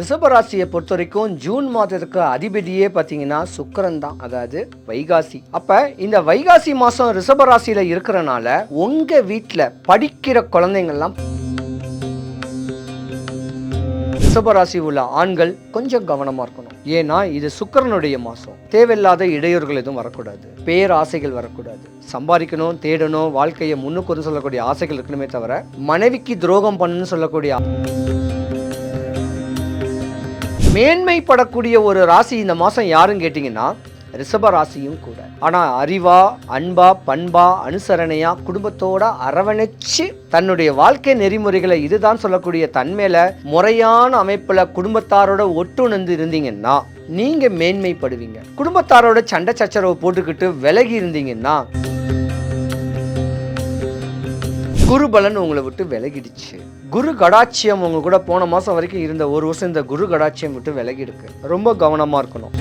ரிஷபராசியை பொறுத்த வரைக்கும் ஜூன் மாதத்துக்கு அதிபதியே பார்த்தீங்கன்னா சுக்கிரன் தான், அதாவது வைகாசி. அப்ப இந்த வைகாசி மாசம் ரிஷபராசியில இருக்கிறனால உங்க வீட்டில் படிக்கிற குழந்தைங்கள்லாம் ரிஷபராசி உள்ள ஆண்கள் கொஞ்சம் கவனமா இருக்கணும். ஏன்னா இது சுக்கிரனுடைய மாசம். தேவையில்லாத இடையூறுகள் எதுவும் வரக்கூடாது, பேராசைகள் வரக்கூடாது. சம்பாதிக்கணும், தேடணும், வாழ்க்கையை முன்னுக்கு சொல்லக்கூடிய ஆசைகள் இருக்கணுமே தவிர மனைவிக்கு துரோகம் பண்ணுன்னு சொல்லக்கூடிய மேன்மைப்படக்கூடிய ஒரு ராசி இந்த மாதம் யாருன்னு கேட்டிங்கன்னா ரிஷப ராசியும் கூட. ஆனால் அறிவா, அன்பா, பண்பா, அனுசரணையா, குடும்பத்தோட அரவணைச்சு தன்னுடைய வாழ்க்கை நெறிமுறைகளை இதுதான் சொல்லக்கூடிய தன்மையில முறையான அமைப்புல குடும்பத்தாரோட ஒட்டுணர்ந்து இருந்தீங்கன்னா நீங்க மேன்மைப்படுவீங்க. குடும்பத்தாரோட சண்டை சச்சரவு போட்டுக்கிட்டு விலகி இருந்தீங்கன்னா குரு பலன் உங்களை விட்டு விலகிடுச்சு. குரு கடாட்சியம் உங்க கூட போன மாசம் வரைக்கும் இருந்த ஒரு வருஷம் இந்த குரு கடாட்சியம் விட்டு விலகிடுக்கு. ரொம்ப கவனமா இருக்கணும்.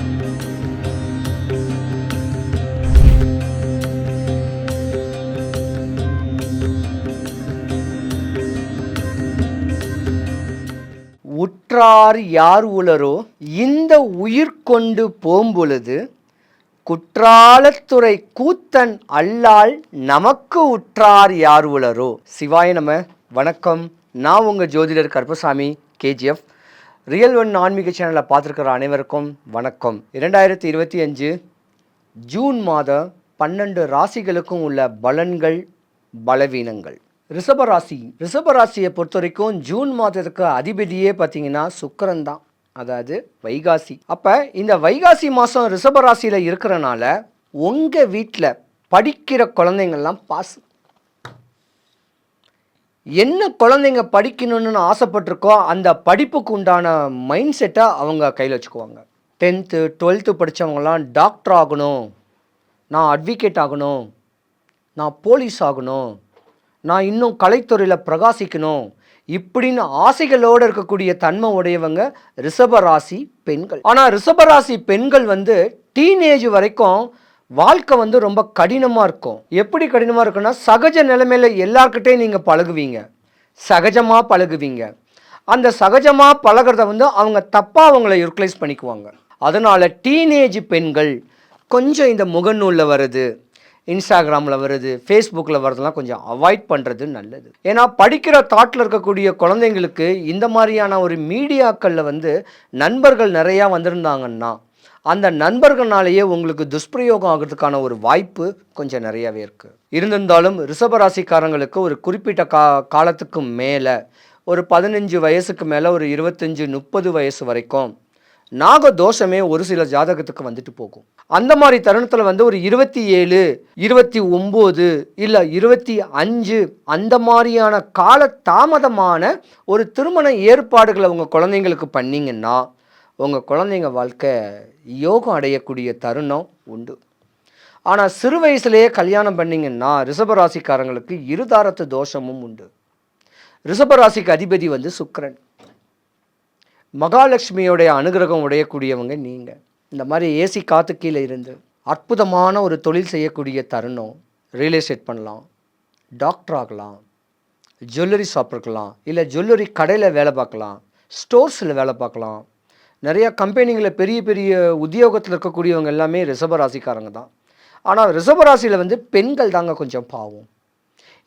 உற்றார் யார் உளரோ இந்த உயிர் கொண்டு போம்பொழுது குற்றாலத்துறை கூத்தன் அல்லால் நமக்கு உற்றார் யார் உளரோ. சிவாய நம. வணக்கம். நான் உங்கள் ஜோதிடர் கருப்பசாமி கேஜிஎஃப். ரியல் ஒன் ஆன்மீக சேனலை பார்த்துருக்கிற அனைவருக்கும் வணக்கம். 2025 ஜூன் மாதம் 12 ராசிகளுக்கும் உள்ள பலன்கள், பலவீனங்கள். ரிஷபராசியை பொறுத்த வரைக்கும் ஜூன் மாதத்துக்கு அதிபதியே பார்த்தீங்கன்னா சுக்கிரன் தான், அதாவது வைகாசி. அப்போ இந்த வைகாசி மாதம் ரிஷபராசியில் இருக்கிறனால உங்கள் வீட்டில் படிக்கிற குழந்தைங்கள்லாம் பாஸ். என்ன குழந்தைங்க படிக்கணும்னு ஆசைப்பட்டிருக்கோ அந்த படிப்புக்கு உண்டான மைண்ட் செட்டை அவங்க கையில் வச்சுக்குவாங்க. 10th 12th படித்தவங்களாம் டாக்டர் ஆகணும், நான் அட்வொகேட் ஆகணும், நான் போலீஸ் ஆகணும், நான் இன்னும் கலைத்துறையில் பிரகாசிக்கணும் இப்படின்னு ஆசைகளோடு இருக்கக்கூடிய தன்மை உடையவங்க ரிஷபராசி பெண்கள். ஆனால் ரிஷபராசி பெண்கள் டீனேஜ் வரைக்கும் வாழ்க்கை ரொம்ப கடினமாக இருக்கும். எப்படி கடினமாக இருக்குன்னா சகஜ நிலைமையில் எல்லார்கிட்டையும் நீங்கள் பழகுவீங்க, சகஜமாக பழகுவீங்க. அந்த சகஜமாக பழகிறத அவங்க தப்பாக அவங்கள யூட்டிலைஸ் பண்ணிக்குவாங்க. அதனால் டீனேஜ் பெண்கள் கொஞ்சம் இந்த முகநூலில் வருது, இன்ஸ்டாகிராமில் வருது, ஃபேஸ்புக்கில் வரதெல்லாம் கொஞ்சம் அவாய்ட் பண்ணுறது நல்லது. ஏன்னா படிக்கிற தாட்டில் இருக்கக்கூடிய குழந்தைங்களுக்கு இந்த மாதிரியான ஒரு மீடியாக்களில் நண்பர்கள் நிறையா வந்திருந்தாங்கன்னா அந்த நண்பர்களாலேயே உங்களுக்கு துஷ்பிரயோகம் ஆகிறதுக்கான ஒரு வாய்ப்பு கொஞ்சம் நிறையாவே இருக்குது. இருந்திருந்தாலும் ரிஷபராசிக்காரங்களுக்கு ஒரு குறிப்பிட்ட காலத்துக்கு மேலே ஒரு 15 வயசுக்கு மேலே ஒரு 25-30 வயசு வரைக்கும் நாகதோஷமே ஒரு சில ஜாதகத்துக்கு வந்துட்டு போகும். அந்த மாதிரி தருணத்தில் ஒரு 27, 29 இல்லை 25 அந்த மாதிரியான கால தாமதமான ஒரு திருமண ஏற்பாடுகளை உங்கள் குழந்தைங்களுக்கு பண்ணிங்கன்னா உங்கள் குழந்தைங்க வாழ்க்கை யோகம் அடையக்கூடிய தருணம் உண்டு. ஆனால் சிறு வயசுலேயே கல்யாணம் பண்ணிங்கன்னா ரிஷபராசிக்காரங்களுக்கு இருதாரத்து தோஷமும் உண்டு. ரிஷபராசிக்கு அதிபதி சுக்கிரன். மகாலட்சுமியோடைய அனுகிரகம் உடையக்கூடியவங்க நீங்கள். இந்த மாதிரி ஏசி காற்று கீழே இருந்து அற்புதமான ஒரு தொழில் செய்யக்கூடிய தருணம். ரியல் எஸ்டேட் பண்ணலாம், டாக்டர் ஆகலாம், ஜுவல்லரி ஷாப் இருக்கலாம், இல்லை ஜுவல்லரி கடையில் வேலை பார்க்கலாம், ஸ்டோர்ஸில் வேலை பார்க்கலாம். நிறையா கம்பெனிகளில் பெரிய பெரிய உத்தியோகத்தில் இருக்கக்கூடியவங்க எல்லாமே ரிஷபராசிக்காரங்க தான். ஆனால் ரிஷபராசியில் பெண்கள் தாங்க கொஞ்சம் பாவம்.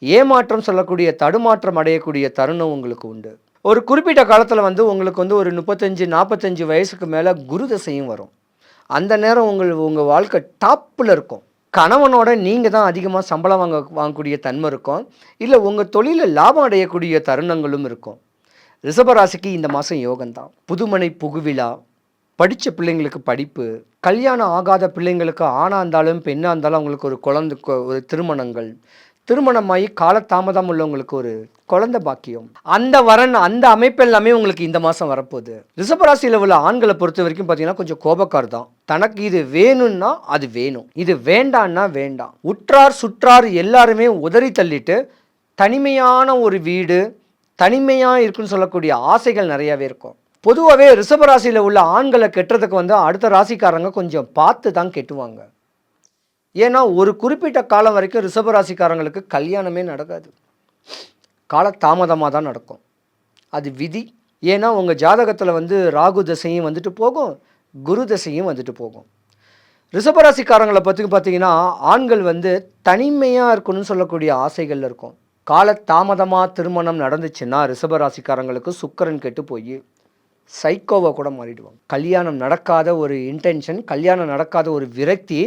ஏமாற்றம் சொல்லக்கூடிய தடுமாற்றம் அடையக்கூடிய தருணம் உங்களுக்கு உண்டு. ஒரு குறிப்பிட்ட காலத்தில் உங்களுக்கு ஒரு 35-45 வயசுக்கு மேலே குரு தசையும் வரும். அந்த நேரம் உங்கள் வாழ்க்கை டாப்பில் இருக்கும். கணவனோட நீங்கள் தான் அதிகமாக சம்பளம் வாங்கக்கூடிய தன்மை இருக்கும், இல்லை உங்கள் தொழிலில் லாபம் அடையக்கூடிய தருணங்களும் இருக்கும். ரிஷபராசிக்கு இந்த மாதம் யோகம்தான். புதுமனை புகுவிழா, படித்த பிள்ளைங்களுக்கு படிப்பு, கல்யாணம் ஆகாத பிள்ளைங்களுக்கு ஆணாக இருந்தாலும் பெண்ணாக இருந்தாலும் அவங்களுக்கு ஒரு ஒரு திருமணங்கள், திருமணமாகி காலதாமதம் உள்ளவங்களுக்கு ஒரு குழந்தை பாக்கியம், அந்த வரன் அந்த அமைப்பு எல்லாமே உங்களுக்கு இந்த மாதம் வரப்போகுது. ரிஷபராசியில் உள்ள ஆண்களை பொறுத்த வரைக்கும் பார்த்தீங்கன்னா கொஞ்சம் கோபக்கார் தான். தனக்கு இது வேணும்னா அது வேணும், இது வேண்டான்னா வேண்டாம். உற்றார் சுற்றார் எல்லாருமே உதறி தள்ளிட்டு தனிமையான ஒரு வீடு, தனிமையாக இருக்குன்னு சொல்லக்கூடிய ஆசைகள் நிறையாவே இருக்கும். பொதுவாகவே ரிஷபராசியில் உள்ள ஆண்களை கெட்டுறதுக்கு அடுத்த ராசிக்காரங்க கொஞ்சம் பார்த்து தான் கெட்டுவாங்க. ஏன்னா ஒரு குறிப்பிட்ட காலம் வரைக்கும் ரிஷபராசிக்காரங்களுக்கு கல்யாணமே நடக்காது, கால தாமதமாக தான் நடக்கும். அது விதி, ஏன்னா உங்கள் ஜாதகத்தில் வந்து ராகு தசையும் வந்துட்டு போகும், குரு தசையும் வந்துட்டு போகும். ரிஷபராசிக்காரங்களை பற்றி பார்த்தீங்கன்னா, ஆண்கள் வந்து தனிமையாக இருக்கணும்னு சொல்லக்கூடிய ஆசைகள் இருக்கும். காலதாமதமாக திருமணம் நடந்துச்சுன்னா ரிஷபராசிக்காரங்களுக்கு சுக்கிரன் கெட்டு போய் சைக்கோவை கூட மாறிடுவாங்க. கல்யாணம் நடக்காத ஒரு இன்டென்ஷன், கல்யாணம் நடக்காத ஒரு விரக்தி,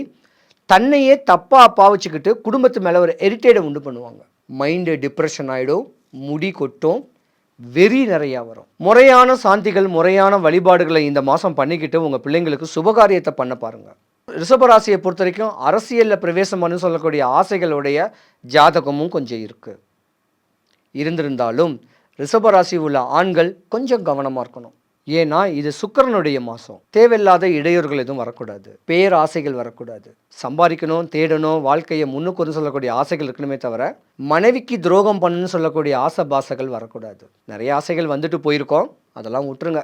தன்னையே தப்பாக பாவிச்சுக்கிட்டு குடும்பத்து மேலே ஒரு எரிட்டேடை உண்டு பண்ணுவாங்க. மைண்டு டிப்ரெஷன் ஆகிடும், முடி கொட்டும், வெறி நிறையா வரும். முறையான சாந்திகள், முறையான வழிபாடுகளை இந்த மாதம் பண்ணிக்கிட்டு உங்கள் பிள்ளைங்களுக்கு சுபகாரியத்தை பண்ண பாருங்கள். ரிஷபராசியை பொறுத்த வரைக்கும் அரசியலில் பிரவேசம் பண்ணு சொல்லக்கூடிய ஆசைகளுடைய ஜாதகமும் கொஞ்சம் இருக்குது. இருந்திருந்தாலும் ரிஷபராசி உள்ள ஆண்கள் கொஞ்சம் கவனமாக இருக்கணும். ஏன்னா இது சுக்கிரனுடைய மாதம். தேவையில்லாத இடையூறுகள் எதுவும் வரக்கூடாது, பேராசைகள் வரக்கூடாது. சம்பாதிக்கணும், தேடணும், வாழ்க்கையை முன்னுக்கு வந்து சொல்லக்கூடிய ஆசைகள் இருக்கணுமே தவிர மனைவிக்கு துரோகம் பண்ணணும்னு சொல்லக்கூடிய ஆசை பாசைகள் வரக்கூடாது. நிறைய ஆசைகள் வந்துட்டு போயிருக்கோம், அதெல்லாம் விட்டுருங்க,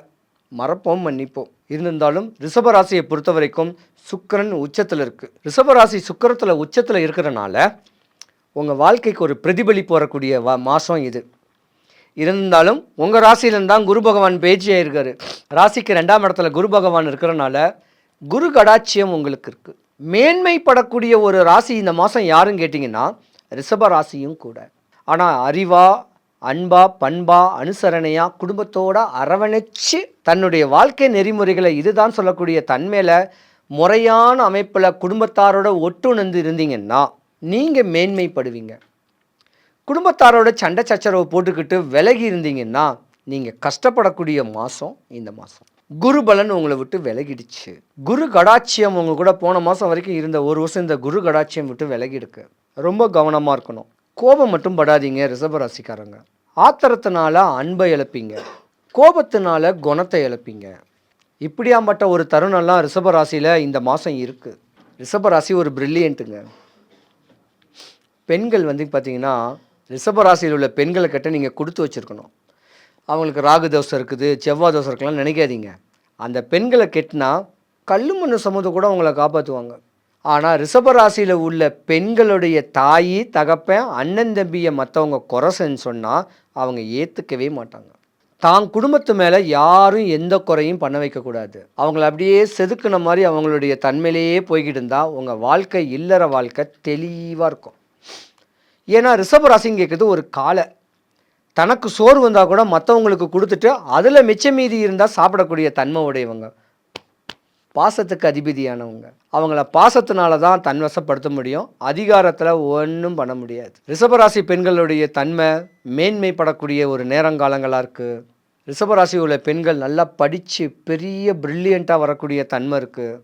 மறப்போம், மன்னிப்போம். இருந்திருந்தாலும் ரிஷபராசியை பொறுத்த வரைக்கும் சுக்கிரன் உச்சத்தில் இருக்குது. ரிஷபராசி சுக்கிரத்தில் உச்சத்தில் இருக்கிறனால உங்கள் வாழ்க்கைக்கு ஒரு பிரதிபலிப்பு வரக்கூடிய மாதம் இது. இருந்தாலும் உங்கள் ராசியில்தான் குரு பகவான் பேச்சியாக இருக்கார். ராசிக்கு 2ஆம் இடத்துல குரு பகவான் இருக்கிறனால குரு கடாட்சியம் உங்களுக்கு இருக்குது. மேன்மைப்படக்கூடிய ஒரு ராசி இந்த மாதம் யாருன்னு கேட்டிங்கன்னா ரிஷப ராசியும் கூட. ஆனால் அறிவா, அன்பா, பண்பா, அனுசரணையா, குடும்பத்தோட அரவணைச்சு தன்னுடைய வாழ்க்கை நெறிமுறைகளை இதுதான் சொல்லக்கூடிய தன்மையில் முறையான அமைப்பில் குடும்பத்தாரோட ஒட்டுணர்ந்து இருந்தீங்கன்னா நீங்கள் மேன்மைப்படுவீங்க. குடும்பத்தாரோட சண்டை சச்சரவு போட்டுக்கிட்டு விலகி இருந்தீங்கன்னா நீங்கள் கஷ்டப்படக்கூடிய மாதம் இந்த மாதம். குரு பலன் உங்களை விட்டு விலகிடுச்சு. குரு கடாட்சியம் உங்க கூட போன மாதம் வரைக்கும் இருந்த ஒரு வருஷம் இந்த குரு கடாட்சியம் விட்டு விலகிடுக்கு. ரொம்ப கவனமாக இருக்கணும். கோபம் மட்டும் படாதீங்க ரிஷபராசிக்காரங்க. ஆத்திரத்தினால அன்பை இழப்பீங்க, கோபத்தினால குணத்தை இழப்பீங்க. இப்படியாம்பட்ட ஒரு தருணம்லாம் ரிஷபராசியில் இந்த மாதம் இருக்குது. ரிஷபராசி ஒரு பிரில்லியண்ட்டுங்க. பெண்கள் வந்து பார்த்தீங்கன்னா ரிஷபராசியில் உள்ள பெண்களை கிட்ட நீங்கள் கொடுத்து வச்சுருக்கணும். அவங்களுக்கு ராகு தோசை இருக்குது, செவ்வாய் தோசை இருக்கலாம் நினைக்காதீங்க. அந்த பெண்களை கெட்டினா கல் மண்ணு சமூகத்தை கூட அவங்கள காப்பாற்றுவாங்க. ஆனால் ரிஷபராசியில் உள்ள பெண்களுடைய தாய், தகப்பன், அண்ணன் தம்பியை மற்றவங்க குறைசன்னு சொன்னால் அவங்க ஏற்றுக்கவே மாட்டாங்க. தான் குடும்பத்து மேலே யாரும் எந்த குறையும் பண்ண வைக்கக்கூடாது. அவங்கள அப்படியே செதுக்குன மாதிரி அவங்களுடைய தன்மையிலேயே போய்கிட்டு இருந்தால் உங்கள் வாழ்க்கை, இல்லற வாழ்க்கை தெளிவாக இருக்கும். ஏன்னா ரிஷபராசின்னு கேட்குறது ஒரு காலை. தனக்கு சோறு வந்தால் கூட மற்றவங்களுக்கு கொடுத்துட்டு அதில் மிச்சம் மீதி இருந்தால் சாப்பிடக்கூடிய தன்மை உடையவங்க, பாசத்துக்கு அதிபதியானவங்க. அவங்கள பாசத்தினால தான் தன்வசப்படுத்த முடியும், அதிகாரத்தில் ஒன்றும் பண்ண முடியாது. ரிஷபராசி பெண்களுடைய தன்மை மேன்மைப்படக்கூடிய ஒரு நேரங்காலங்களாக இருக்குது. ரிஷபராசி உள்ள பெண்கள் நல்லா படித்து பெரிய பிரில்லியண்ட்டாக வரக்கூடிய தன்மை இருக்குது.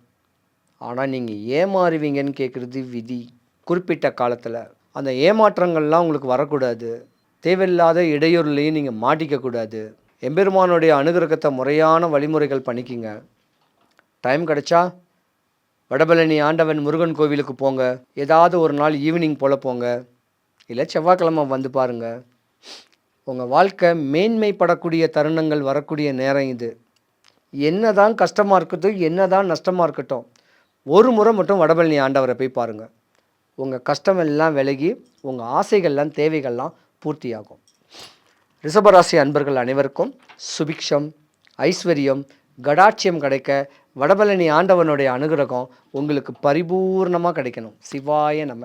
ஆனால் நீங்கள் ஏமாறுவீங்கன்னு கேட்குறது விதி. குறிப்பிட்ட காலத்தில் அந்த ஏமாற்றங்கள்லாம் உங்களுக்கு வரக்கூடாது. தேவையில்லாத இடையூறுலையும் நீங்கள் மாட்டிக்கக்கூடாது. எம்பெருமானுடைய அனுகிரகத்தை முறையான வழிமுறைகள் பண்ணிக்கிங்க. டைம் கிடச்சா வடபழனி ஆண்டவன் முருகன் கோவிலுக்கு போங்க. ஏதாவது ஒரு நாள் ஈவினிங் போல் போங்க, இல்லை செவ்வாய்க்கிழமை வந்து பாருங்கள். உங்கள் வாழ்க்கை மேன்மைப்படக்கூடிய தருணங்கள் வரக்கூடிய நேரம் இது. என்ன தான் கஷ்டமாக இருக்கட்டும், என்ன தான் நஷ்டமாக இருக்கட்டும், ஒரு முறை மட்டும் வடபழனி ஆண்டவரை போய் பாருங்கள். உங்கள் கஷ்டமெல்லாம் விலகி உங்கள் ஆசைகள்லாம், தேவைகள்லாம் பூர்த்தியாகும். ரிஷபராசி அன்பர்கள் அனைவருக்கும் சுபிக்ஷம், ஐஸ்வர்யம், கடாட்சியம் கிடைக்க வடபழனி ஆண்டவனுடைய அனுகிரகம் உங்களுக்கு பரிபூர்ணமாக கிடைக்கணும். சிவாய நம.